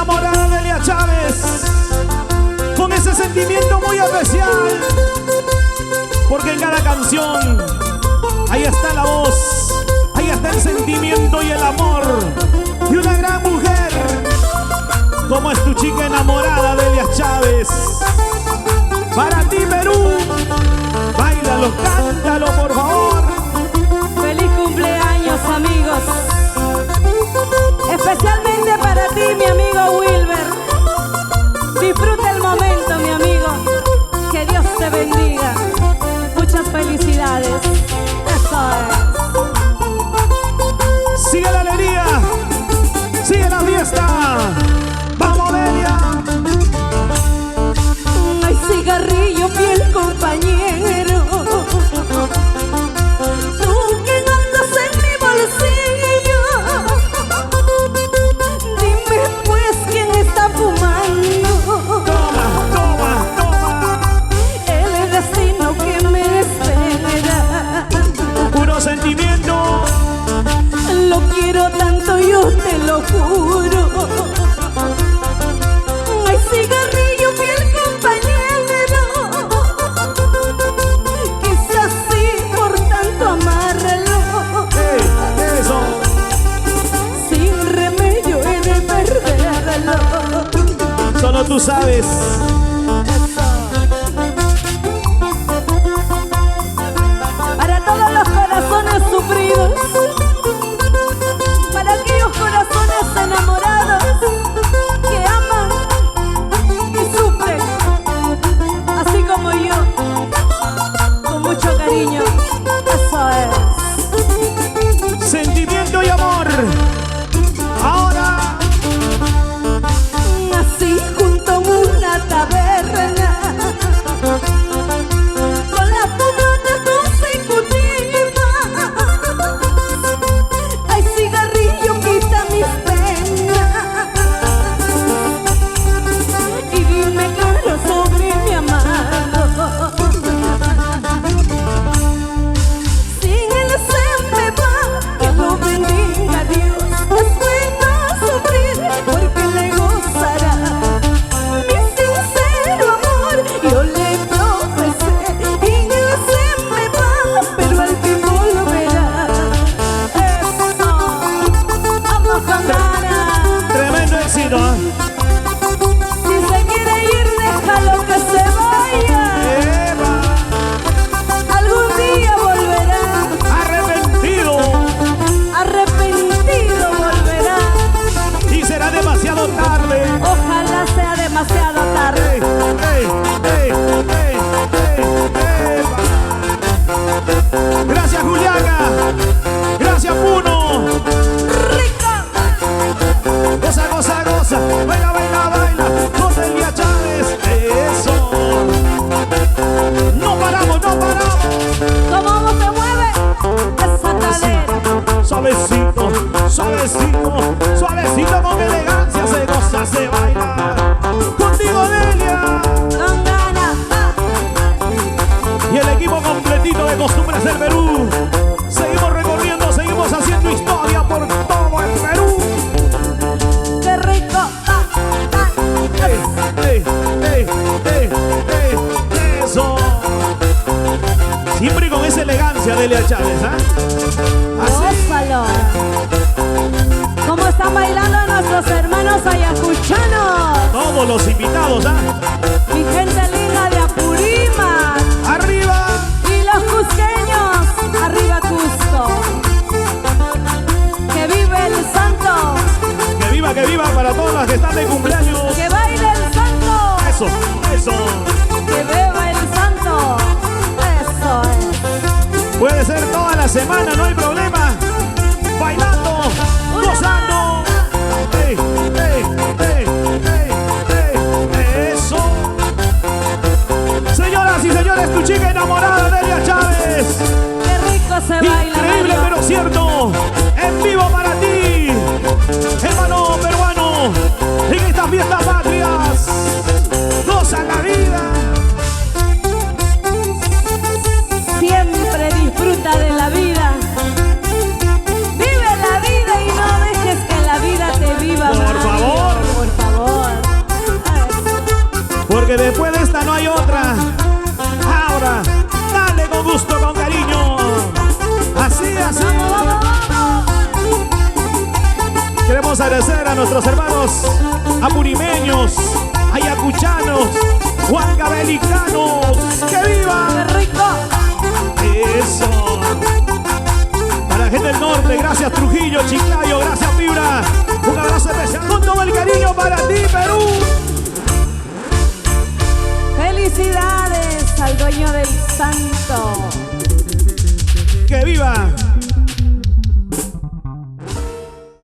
enamorada de Delia Chávez, con ese sentimiento muy especial, porque en cada canción ahí está la voz, ahí está el sentimiento y el amor de una gran mujer, como es tu chica enamorada Delia Chávez. Para ti, Perú, báilalo, cántalo, por favor. Feliz cumpleaños, amigos. Especialmente para ti, mi amigo Wilber. Disfruta el momento, mi amigo. Que Dios te bendiga. Muchas felicidades. Eso es. Sigue la alegría, sigue la fiesta. ¡Vamos, Delia! Ay, cigarrillo, fiel compañero. Tú que andas en mi bolsillo. Dime pues quién está fumando. Toma. El destino que me espera. Puro sentimiento. Lo quiero tanto, yo te lo juro. Ay, cigarrillo, fiel compañero. Quizás sí, por tanto amarlo. Eso. Sin remedio he de perderlo. Solo tú sabes. Para todos los corazones sufridos, para aquellos corazones enamorados que aman y sufren, así como yo, con mucho cariño. Eso es. Sentimiento y amor. Ahora. Así junto a una taberna, con la fumata consecutiva. Ay, cigarrillo, quita mis penas y dime claro sobre mi amado. Sin él se me va, que lo bendiga Dios. Es bueno sufrir porque le gozará mi sincero amor. Yo le profesé y él se me va, pero al fin volverá. Eso, vamos con ganas. Tremendo éxito. Si se quiere ir, déjalo que se vaya. Eva. Algún día volverá. Arrepentido. Arrepentido volverá. Y será demasiado tarde. Ojalá sea demasiado tarde. Gracias, Juliana. Gracias, Puno. ¡Rico! Goza. Baila. Con Delia Chávez. Eso. No paramos. ¿Cómo se mueve esa cadera? Suavecito con elegancia. Se goza, se baila. Contigo, Delia. Con ganas. Y el equipo completito de Costumbres del Perú. Seguimos recorriendo, seguimos haciendo historia por todo el Perú. ¡Qué rico! Eso. Siempre con esa elegancia, Delia Chávez, Así. ¡Gózalo! ¿Cómo están bailando nuestros hermanos ayacuchanos? Todos los invitados, Mi gente linda de Apurímac. Arriba. Y los cusqueños, arriba Cusco. ¡Que vive el santo! Que viva para todas las que están de cumpleaños. ¡Que baile el santo! Eso. ¡Que beba el santo! ¡Eso es! Puede ser toda la semana, no hay problema. Bailando, gozando. Eso. Señoras y señores, tu chica enamorada, Delia Chávez. ¡Qué rico se baila! Increíble, Mario! pero cierto. En vivo para ti, hermano peruano, en estas fiestas patrias. Goza la vida. Siempre disfruta de la vida. agradecer a nuestros hermanos apurimeños, ayacuchanos, huancavelicanos. ¡Que viva! ¡Qué rico! Eso. Para la gente del norte, gracias Trujillo, chicos.